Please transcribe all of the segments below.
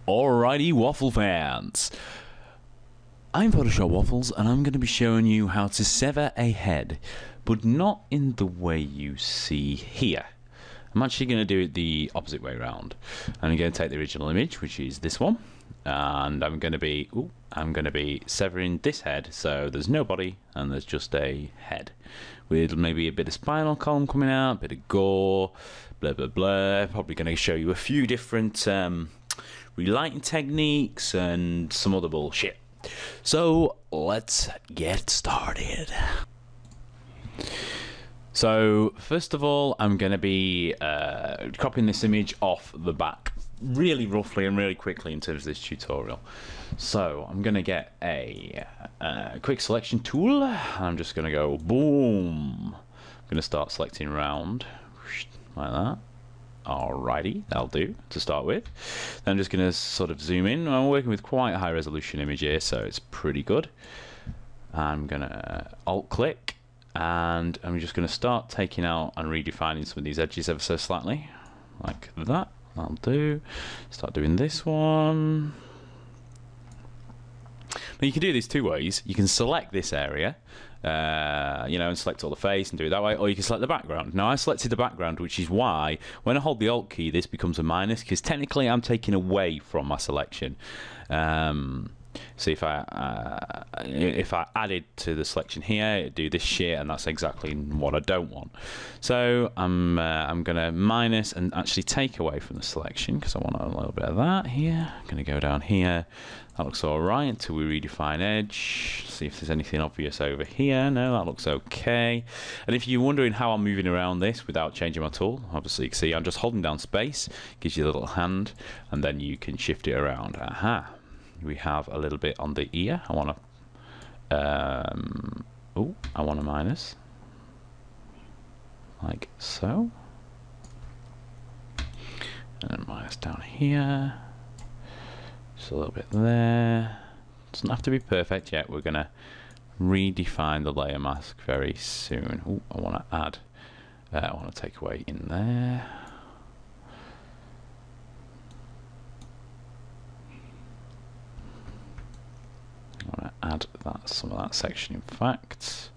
Alrighty, Waffle fans. I'm PhotoShop Waffles, and I'm going to be showing you how to sever a head, but not in the way you see here. I'm actually going to do it the opposite way around. I'm going to take the original image, which is this one, and I'm going to be severing this head, so there's no body and there's just a head with maybe a bit of spinal column coming out, a bit of gore, blah blah blah. Probably going to show you a few different relighting techniques and some other bullshit. So let's get started. So first of all, I'm going to be copying this image off the back really roughly and really quickly in terms of this tutorial. So I'm going to get a quick selection tool. I'm just going to go boom. I'm going to start selecting round like that. Alrighty, that'll do to start with. Then I'm just going to sort of zoom in. I'm working with quite a high resolution image here, so it's pretty good. I'm going to alt click, and I'm just going to start taking out and redefining some of these edges ever so slightly, like that. That'll do. Start doing this one. Now you can do this two ways. You can select this area, and select all the face and do it that way, or you can select the background. Now I selected the background, which is why when I hold the Alt key, this becomes a minus, because technically I'm taking away from my selection. So if I added to the selection here, it'd do this shit, and that's exactly what I don't want. So I'm gonna minus and actually take away from the selection, because I want a little bit of that here. I'm gonna go down here. That looks all right until we redefine edge. See if there's anything obvious over here. No, that looks okay. And if you're wondering how I'm moving around this without changing my tool, obviously you can see I'm just holding down space, gives you a little hand, and then you can shift it around. Aha. We have a little bit on the ear. I want to minus, like so, and then minus down here, just a little bit there. Doesn't have to be perfect yet. We're gonna redefine the layer mask very soon. Ooh, I want to add, I want to take away in there. Add some of that section, in fact.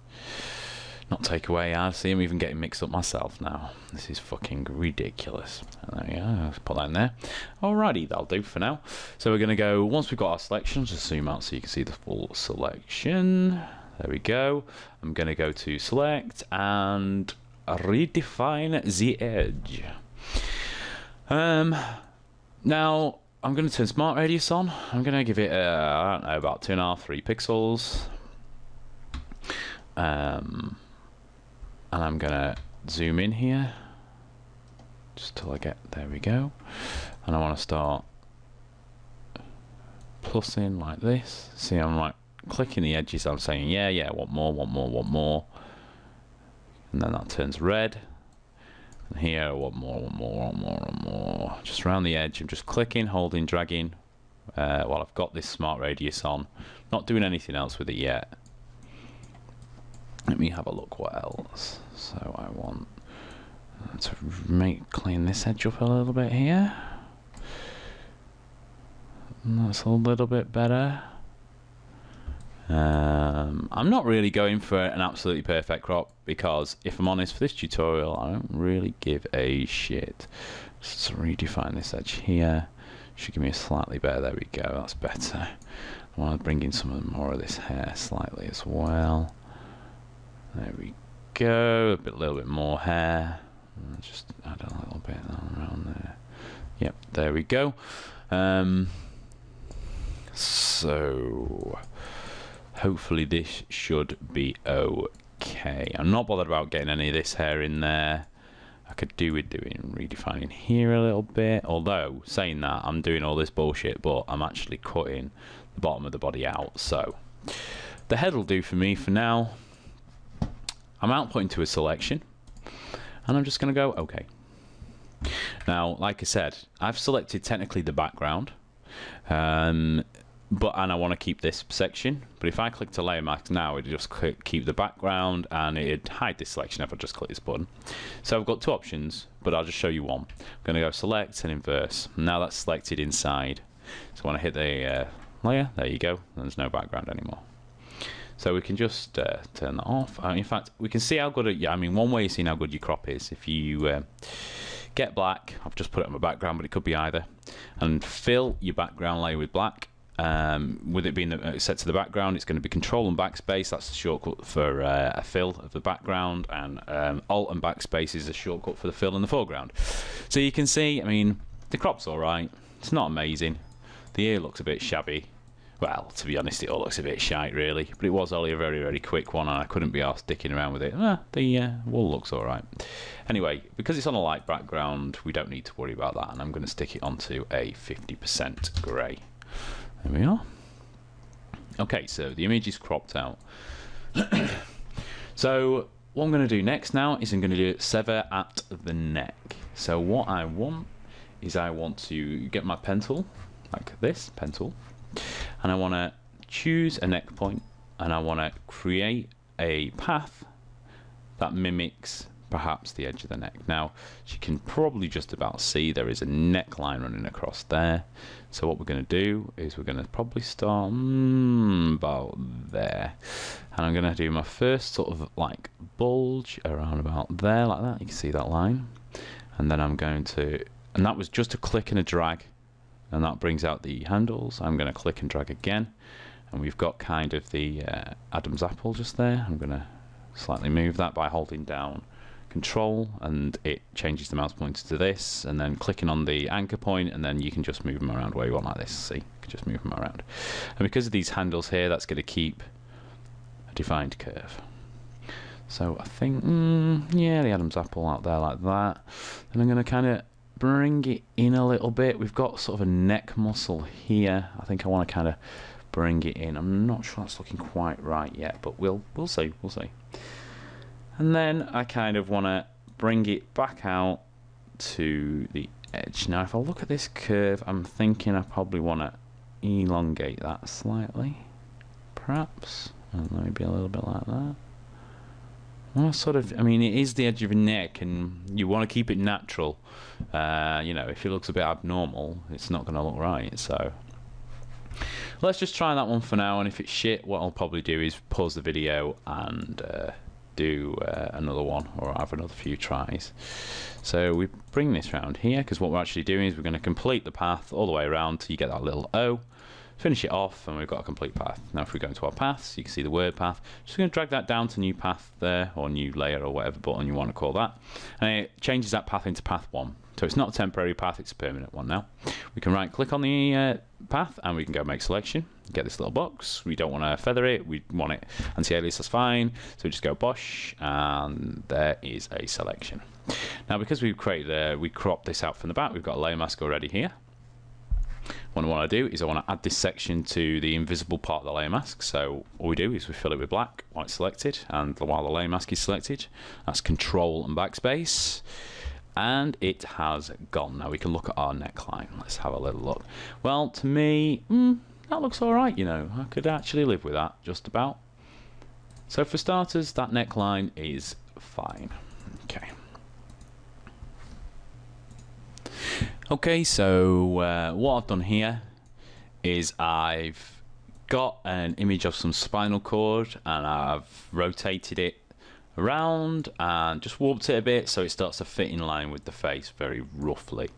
Not take away, add. See, I'm even getting mixed up myself now. This is fucking ridiculous. There we go, let's put that in there. Alrighty, that'll do for now. So we're going to go, once we've got our selection, just zoom out so you can see the full selection. There we go. I'm going to go to select and redefine the edge. Now, I'm going to turn Smart Radius on. I'm going to give it, I don't know, about 2.5, 3 pixels. And I'm going to zoom in here, just till I get, there we go. And I want to start plussing like this. See, I'm like clicking the edges. I'm saying, yeah, want more. And then that turns red. And here, one more. Just around the edge, I'm just clicking, holding, dragging while I've got this Smart Radius on. Not doing anything else with it yet. Let me have a look what else. So I want to clean this edge up a little bit here. And that's a little bit better. I'm not really going for an absolutely perfect crop, because if I'm honest, for this tutorial I don't really give a shit. Just redefine this edge here. Should give me a slightly better, there we go, that's better. I want to bring in some more of this hair slightly as well. There we go, a little bit more hair. Just add a little bit around there. Yep, there we go. So hopefully this should be okay. I'm not bothered about getting any of this hair in there. I could do with redefining here a little bit, although saying that, I'm doing all this bullshit, but I'm actually cutting the bottom of the body out. So the head will do for me for now. I'm outputting to a selection, and I'm just going to go okay. Now, like I said, I've selected technically the background, and I want to keep this section, but if I click to layer mask now, it'd just keep the background and it'd hide this selection if I just click this button. So I've got two options, but I'll just show you one. I'm going to go select and inverse. Now that's selected inside. So when I hit the layer, there you go, there's no background anymore. So we can just turn that off. In fact, we can see how good it, yeah, I mean, one way of seeing how good your crop is, if you get black, I've just put it on my background, but it could be either, and fill your background layer with black. With it being set to the background, it's going to be Control and Backspace. That's the shortcut for a fill of the background, and Alt and Backspace is a shortcut for the fill in the foreground. So you can see, I mean, the crop's all right. It's not amazing. The ear looks a bit shabby. Well, to be honest, it all looks a bit shite, really. But it was only a very, very quick one, and I couldn't be arsed dicking around with it. The wool looks all right. Anyway, because it's on a light background, we don't need to worry about that, and I'm going to stick it onto a 50% grey. There we are. Okay, so the image is cropped out. So what I'm going to do next now is I'm going to do sever at the neck. So what I want is I want to get my pen tool, like this, pen tool, and I want to choose a neck point, and I want to create a path that mimics perhaps the edge of the neck. Now, as you can probably just about see, there is a neckline running across there. So what we're going to do is we're going to probably start about there, and I'm going to do my first sort of like bulge around about there, like that. You can see that line, and then I'm going to, and that was just a click and a drag, and that brings out the handles. I'm going to click and drag again, and we've got kind of the Adam's apple just there. I'm going to slightly move that by holding down Control, and it changes the mouse pointer to this, and then clicking on the anchor point, and then you can just move them around where you want, like this. See, you can just move them around, and because of these handles here, that's going to keep a defined curve. So I think, yeah, the Adam's apple out there like that, and I'm going to kind of bring it in a little bit. We've got sort of a neck muscle here. I think I want to kind of bring it in. I'm not sure that's looking quite right yet, but we'll see. And then I kind of want to bring it back out to the edge. Now, if I look at this curve, I'm thinking I probably want to elongate that slightly, perhaps, and maybe a little bit like that. Well, sort of, I mean, it is the edge of your neck, and you want to keep it natural. You know, if it looks a bit abnormal, it's not going to look right. So let's just try that one for now, and if it's shit, what I'll probably do is pause the video and do another one, or have another few tries. So we bring this round here, because what we're actually doing is we're going to complete the path all the way around till you get that little O, finish it off, and we've got a complete path. Now if we go into our paths, you can see the word path. Just going to drag that down to new path there, or new layer, or whatever button you want to call that, and it changes that path into path 1. So it's not a temporary path, it's a permanent one now. We can right click on the path, and we can go make selection. Get this little box. We don't want to feather it, we want it anti-alias, that's fine. So we just go bosh, and there is a selection. Now because we've created, we cropped this out from the back, we've got a layer mask already here. What I want to do is I want to add this section to the invisible part of the layer mask. So all we do is we fill it with black while it's selected, and while the layer mask is selected, that's Control and Backspace. And it has gone. Now we can look at our neckline. Let's have a little look. Well, to me, that looks all right, you know. I could actually live with that, just about. So for starters, that neckline is fine. Okay. Okay, so what I've done here is I've got an image of some spinal cord, and I've rotated it around and just warped it a bit so it starts to fit in line with the face very roughly.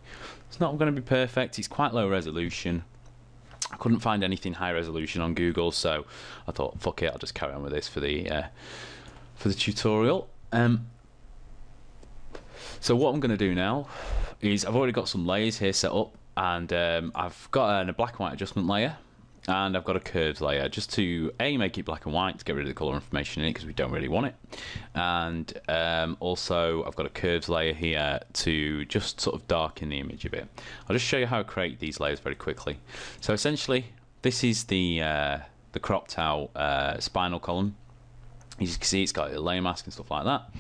It's not going to be perfect, it's quite low resolution. I couldn't find anything high resolution on Google, so I thought fuck it, I'll just carry on with this for the tutorial. So what I'm going to do now is I've already got some layers here set up, and I've got a black and white adjustment layer, and I've got a curves layer just to make it black and white to get rid of the color information in it because we don't really want it, and also I've got a curves layer here to just sort of darken the image a bit. I'll just show you how to create these layers very quickly. So essentially this is the cropped out spinal column. As you can see, it's got a layer mask and stuff like that.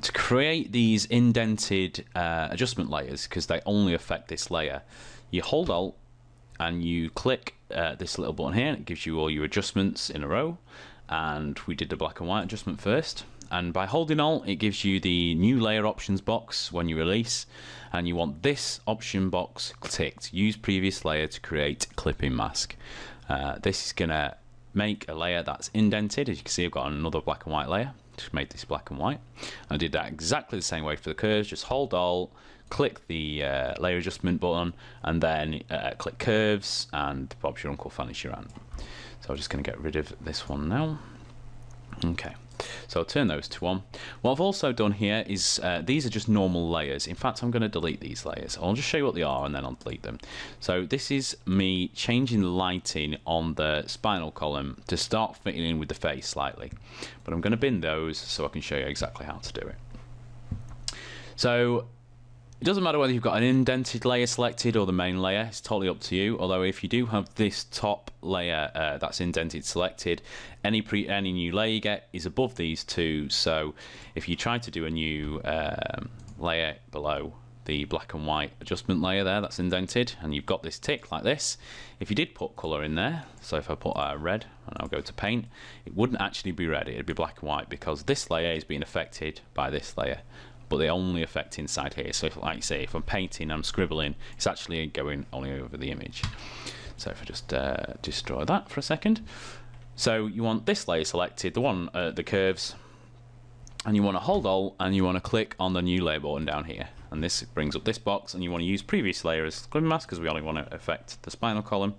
To create these indented adjustment layers, because they only affect this layer, you hold Alt and you click this little button here, and it gives you all your adjustments in a row. And we did the black and white adjustment first, and by holding Alt it gives you the new layer options box when you release, and you want this option box ticked, use previous layer to create clipping mask. This is gonna make a layer that's indented. As you can see, I've got another black and white layer, just made this black and white. I did that exactly the same way for the curves. Just hold Alt, click the layer adjustment button, and then click curves, and Bob's your uncle, Fanny's your aunt. So I'm just going to get rid of this one now. Okay, so I'll turn those two on. What I've also done here is these are just normal layers. In fact, I'm going to delete these layers. I'll just show you what they are and then I'll delete them. So this is me changing the lighting on the spinal column to start fitting in with the face slightly. But I'm going to bin those so I can show you exactly how to do it. So it doesn't matter whether you've got an indented layer selected or the main layer, it's totally up to you. Although if you do have this top layer that's indented selected, any new layer you get is above these two. So if you try to do a new layer below the black and white adjustment layer there that's indented, and you've got this tick like this, if you did put colour in there, so if I put red and I'll go to paint, it wouldn't actually be red, it'd be black and white, because this layer is being affected by this layer. But they only affect inside here. So if, like I say, if I'm painting, I'm scribbling, it's actually going only over the image. So if I just destroy that for a second. So you want this layer selected, the one, the curves, and you want to hold Alt and you want to click on the new layer button down here. And this brings up this box, and you want to use previous layer as clipping mask because we only want to affect the spinal column.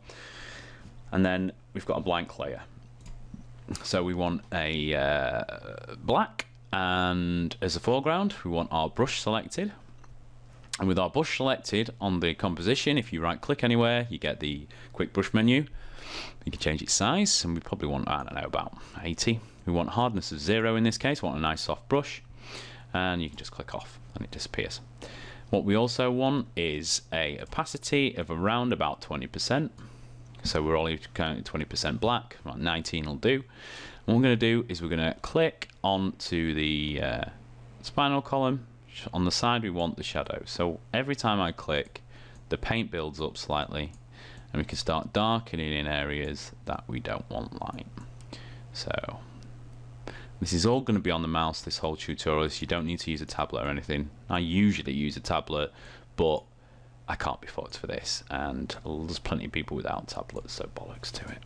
And then we've got a blank layer. So we want a black. And as a foreground, we want our brush selected. And with our brush selected on the composition, if you right click anywhere, you get the quick brush menu. You can change its size, and we probably want, I don't know, about 80. We want hardness of 0 in this case, we want a nice soft brush. And you can just click off and it disappears. What we also want is a opacity of around about 20%. So we're only counting 20% black, about 19 will do. What we're going to do is we're going to click onto the spinal column. On the side we want the shadow. So every time I click, the paint builds up slightly, and we can start darkening in areas that we don't want light. So this is all going to be on the mouse, this whole tutorial, so you don't need to use a tablet or anything. I usually use a tablet, but I can't be fucked for this, and there's plenty of people without tablets, so bollocks to it.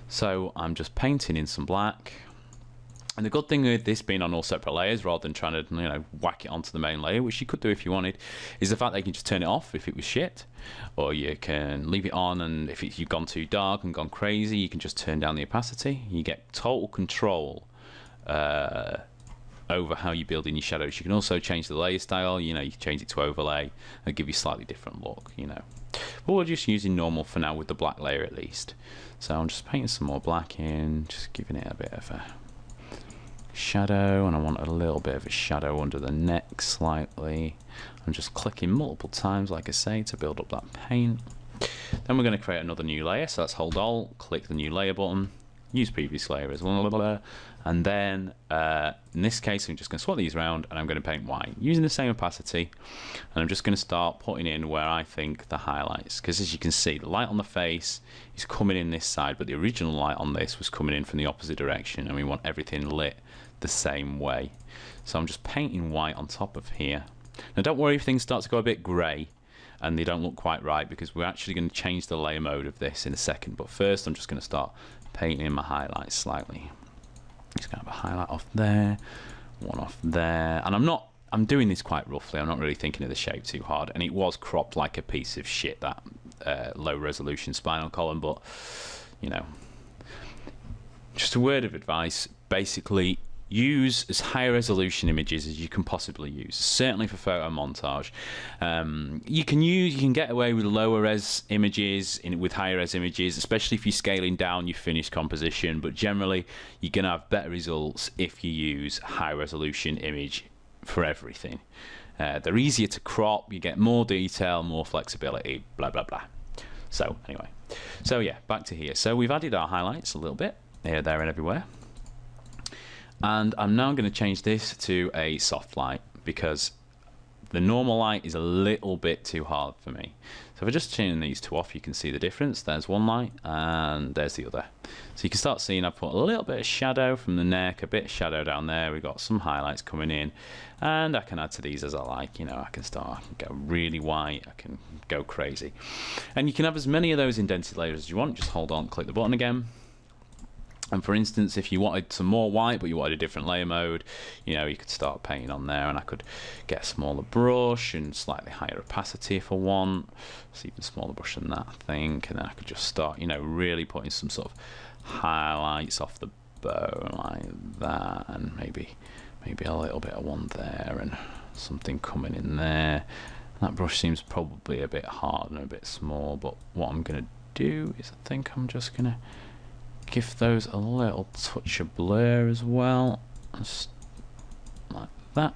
So I'm just painting in some black, and the good thing with this being on all separate layers rather than trying to, you know, whack it onto the main layer, which you could do if you wanted, is the fact that you can just turn it off if it was shit, or you can leave it on, and if you've gone too dark and gone crazy, you can just turn down the opacity. You get total control over how you build in your shadows. You can also change the layer style, you know, you can change it to overlay and give you a slightly different look, you know. But we're just using normal for now with the black layer at least. So I'm just painting some more black in, just giving it a bit of a shadow, and I want a little bit of a shadow under the neck slightly. I'm just clicking multiple times, like I say, to build up that paint. Then we're going to create another new layer, so let's hold Alt, click the new layer button, use previous layer as well, and then in this case I'm just going to swap these around and I'm going to paint white using the same opacity, and I'm just going to start putting in where I think the highlights, because as you can see the light on the face is coming in this side, but the original light on this was coming in from the opposite direction, and we want everything lit the same way. So I'm just painting white on top of here. Now don't worry if things start to go a bit grey and they don't look quite right, because we're actually going to change the layer mode of this in a second, but first I'm just going to start painting my highlights slightly. Just going to have a highlight off there, one off there, and I'm doing this quite roughly, I'm not really thinking of the shape too hard, and it was cropped like a piece of shit, that low resolution spinal column, but you know, just a word of advice, basically use as high resolution images as you can possibly use, certainly for photo montage. You can get away with lower res images with higher res images, especially if you're scaling down your finished composition, but generally you're gonna have better results if you use high resolution image for everything. They're easier to crop, you get more detail, more flexibility, blah blah blah. So anyway, so yeah, back to here. So we've added our highlights a little bit here, there and everywhere. And I'm now going to change this to a soft light, because the normal light is a little bit too hard for me. So if I just turn these two off, you can see the difference. There's one light and there's the other. So you can start seeing I've put a little bit of shadow from the neck, a bit of shadow down there. We've got some highlights coming in, and I can add to these as I like. You know, I can go really white, I can go crazy. And you can have as many of those indented layers as you want. Just hold on, click the button again. And for instance, if you wanted some more white, but you wanted a different layer mode, you know, you could start painting on there, and I could get a smaller brush and slightly higher opacity if I want. It's even smaller brush than that, I think. And then I could just start, you know, really putting some sort of highlights off the bone like that, and maybe a little bit of one there, and something coming in there. That brush seems probably a bit hard and a bit small, but what I'm going to do is I think I'm just going to give those a little touch of blur as well, just like that.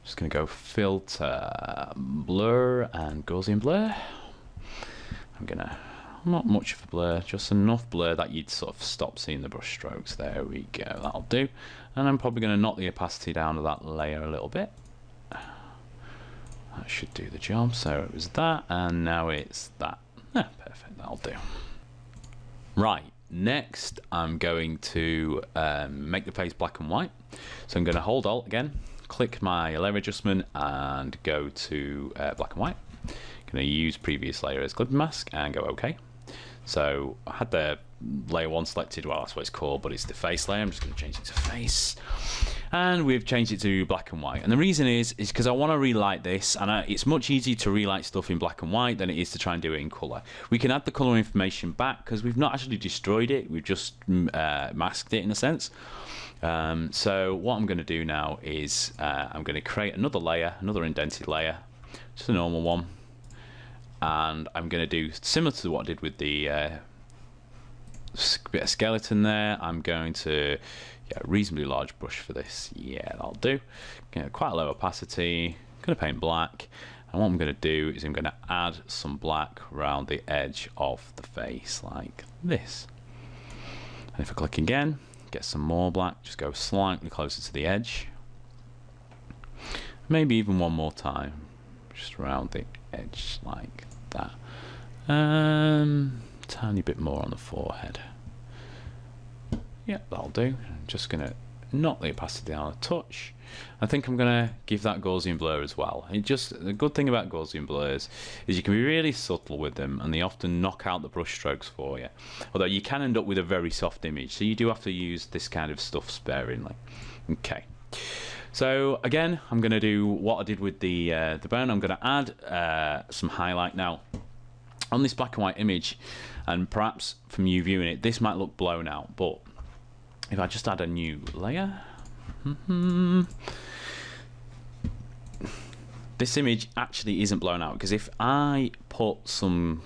Just going to go filter, blur, and Gaussian blur. Not much of a blur, just enough blur that you'd sort of stop seeing the brush strokes. There we go, that'll do. And I'm probably going to knock the opacity down to that layer a little bit. That should do the job. So it was that, and now it's that. Perfect, that'll do. Right. Next, I'm going to make the face black and white. So I'm going to hold Alt again, click my layer adjustment, and go to black and white. I'm going to use previous layer as clipping mask and go OK. So I had the layer 1 selected. Well, that's what it's called, but it's the face layer. I'm just going to change it to face. And we've changed it to black and white, and the reason is because I want to relight this, and it's much easier to relight stuff in black and white than it is to try and do it in color. We can add the color information back because we've not actually destroyed it, we've just masked it in a sense. So what I'm going to do now is I'm going to create another layer, another indented layer, just a normal one, and I'm going to do similar to what I did with the bit of skeleton there. I'm going to a reasonably large brush for this. Yeah, that'll do. Quite a low opacity. I'm going to paint black, and what I'm going to do is I'm going to add some black around the edge of the face like this. And if I click again, get some more black, just go slightly closer to the edge. Maybe even one more time, just around the edge like that. Tiny bit more on the forehead. Yeah, that'll do. I'm just going to knock the opacity down a touch. I think I'm going to give that Gaussian blur as well. The good thing about Gaussian blurs is you can be really subtle with them, and they often knock out the brush strokes for you. Although you can end up with a very soft image, so you do have to use this kind of stuff sparingly. Okay. So again, I'm going to do what I did with the bone. I'm going to add some highlight now on this black and white image, and perhaps from you viewing it, this might look blown out, but if I just add a new layer, this image actually isn't blown out, because if I put some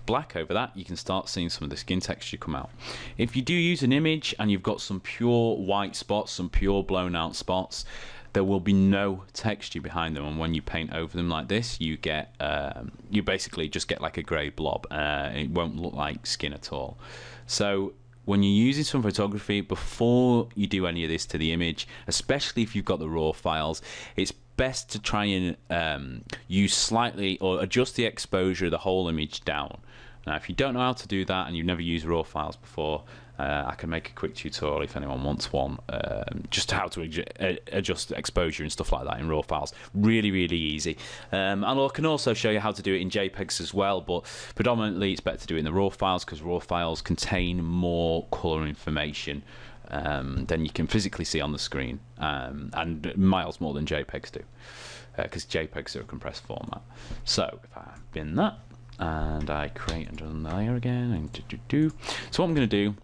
black over that, you can start seeing some of the skin texture come out. If you do use an image and you've got some pure white spots, some pure blown out spots, there will be no texture behind them, and when you paint over them like this, you get you basically just get like a grey blob. It won't look like skin at all. So when you're using some photography, before you do any of this to the image, especially if you've got the raw files, it's best to try and use slightly or adjust the exposure of the whole image down. Now, if you don't know how to do that and you've never used raw files before, I can make a quick tutorial if anyone wants one, just how to adjust exposure and stuff like that in raw files. Really, really easy. And I can also show you how to do it in JPEGs as well, but predominantly it's better to do it in the raw files, because raw files contain more color information than you can physically see on the screen, and miles more than JPEGs do, because JPEGs are a compressed format. So if I bin that and I create another layer again, and so what I'm going to do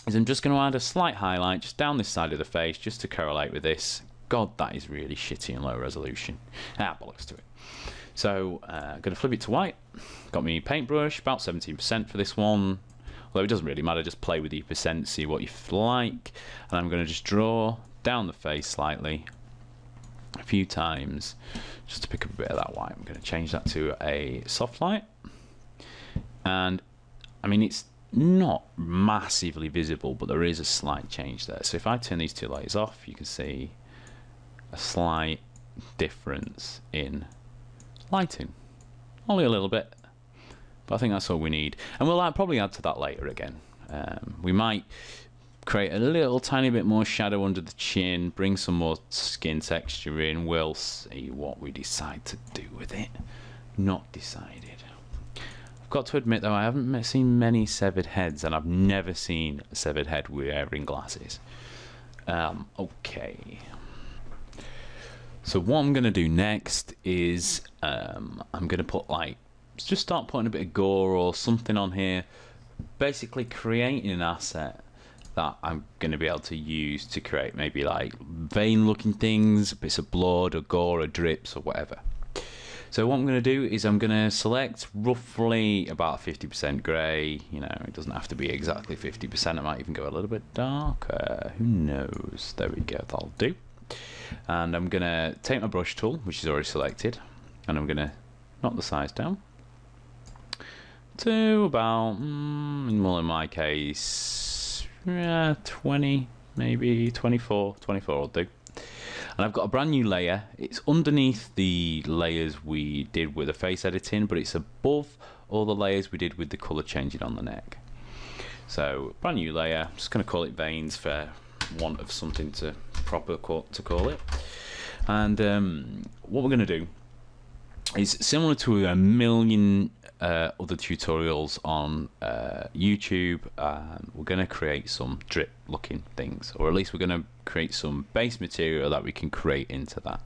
is I'm just going to add a slight highlight just down this side of the face, just to correlate with this. God, that is really shitty and low resolution. Bollocks to it. So I'm going to flip it to white. Got me paintbrush, about 17% for this one. Although it doesn't really matter, just play with your percent, see what you like. And I'm going to just draw down the face slightly a few times, just to pick up a bit of that white. I'm going to change that to a soft light. And I mean, it's not massively visible, but there is a slight change there. So if I turn these two layers off, you can see a slight difference in lighting. Only a little bit, but I think that's all we need. And we'll probably add to that later again. We might create a little tiny bit more shadow under the chin, bring some more skin texture in. We'll see what we decide to do with it. Not decided. I've got to admit though, I haven't seen many severed heads, and I've never seen a severed head wearing glasses. Okay. So what I'm going to do next is I'm going to put just start putting a bit of gore or something on here. Basically creating an asset that I'm going to be able to use to create maybe like vein looking things, bits of blood or gore or drips or whatever. So what I'm going to do is I'm going to select roughly about 50% grey. You know, it doesn't have to be exactly 50%. It might even go a little bit darker. Who knows? There we go. That'll do. And I'm going to take my brush tool, which is already selected, and I'm going to knock the size down to about, well, in my case, 20, maybe 24. 24 will do. And I've got a brand new layer. It's underneath the layers we did with the face editing, but it's above all the layers we did with the colour changing on the neck. So, brand new layer. I'm just going to call it veins for want of something to call it. And what we're going to do is similar to a million other tutorials on YouTube. We're going to create some drip looking things, or at least we're going to create some base material that we can create into that.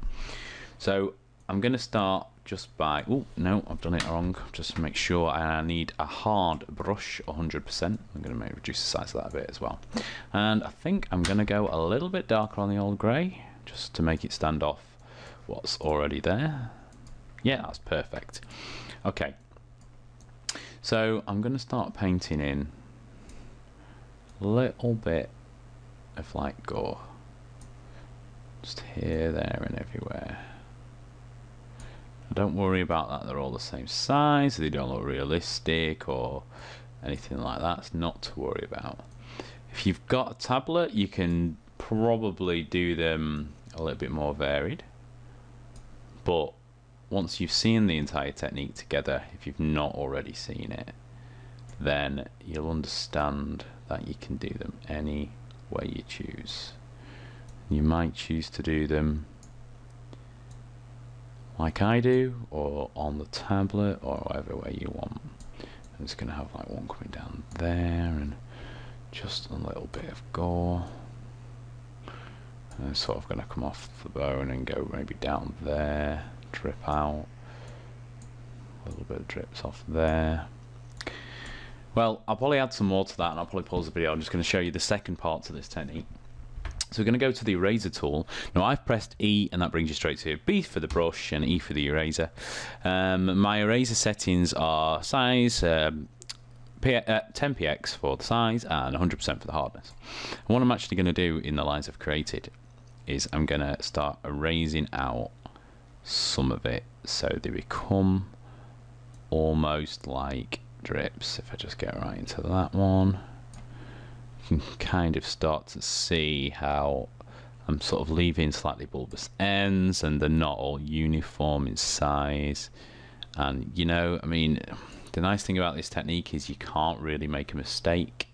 So I'm going to start just by, oh no, I've done it wrong. Just make sure I need a hard brush, 100%. I'm going to reduce the size of that a bit as well. And I think I'm going to go a little bit darker on the old grey, just to make it stand off what's already there. Yeah, that's perfect. Okay. So I'm going to start painting in a little bit of like gore. Just here, there and everywhere. Don't worry about that, they're all the same size, they don't look realistic or anything like that. It's not to worry about. If you've got a tablet, you can probably do them a little bit more varied, but once you've seen the entire technique together, if you've not already seen it, then you'll understand that you can do them any way you choose. You might choose to do them like I do, or on the tablet, or whatever way you want. I'm just going to have like one coming down there, and just a little bit of gore. And it's sort of going to come off the bone and go maybe down there, drip out. A little bit of drips off there. Well, I'll probably add some more to that, and I'll probably pause the video. I'm just going to show you the second part to this technique. So we're going to go to the eraser tool. Now I've pressed E and that brings you straight to B for the brush and E for the eraser. My eraser settings are size, 10px for the size and 100% for the hardness. And what I'm actually going to do in the lines I've created is I'm going to start erasing out some of it so they become almost like drips. If I just get right into that one, you can kind of start to see how I'm sort of leaving slightly bulbous ends and they're not all uniform in size. And you know, I mean, the nice thing about this technique is you can't really make a mistake.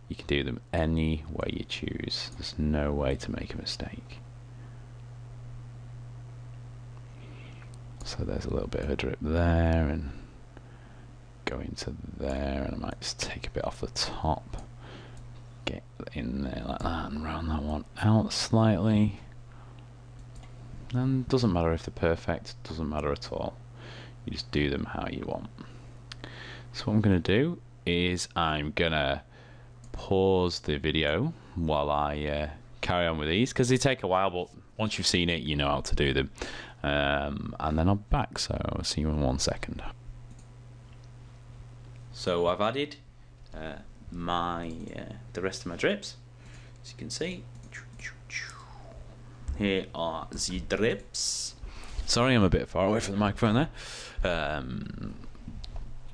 You can do them any way you choose. There's no way to make a mistake. So there's a little bit of a drip there and go into there, and I might just take a bit off the top. Get in there like that and round that one out slightly. And doesn't matter if they're perfect, doesn't matter at all. You just do them how you want. So what I'm going to do is I'm going to pause the video while I carry on with these, because they take a while, but once you've seen it you know how to do them. And then I'm back, so I'll see you in 1 second. So I've added the rest of my drips, as you can see. Here are the drips. Sorry, I'm a bit far away from the microphone there.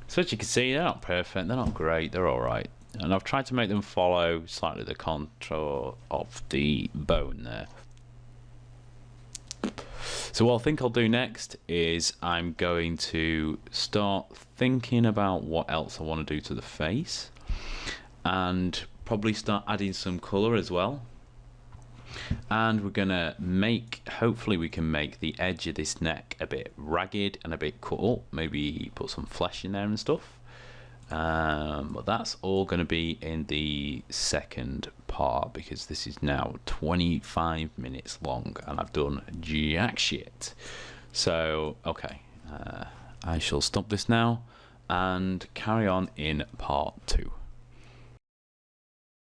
So as you can see, they're not perfect, they're not great, they're alright. And I've tried to make them follow slightly the contour of the bone there. So what I think I'll do next is I'm going to start thinking about what else I want to do to the face, and probably start adding some colour as well. And we're gonna hopefully we can make the edge of this neck a bit ragged and a bit cut up, maybe put some flesh in there and stuff. But that's all going to be in the second part, because this is now 25 minutes long and I've done jack shit. So okay, I shall stop this now and carry on in part 2.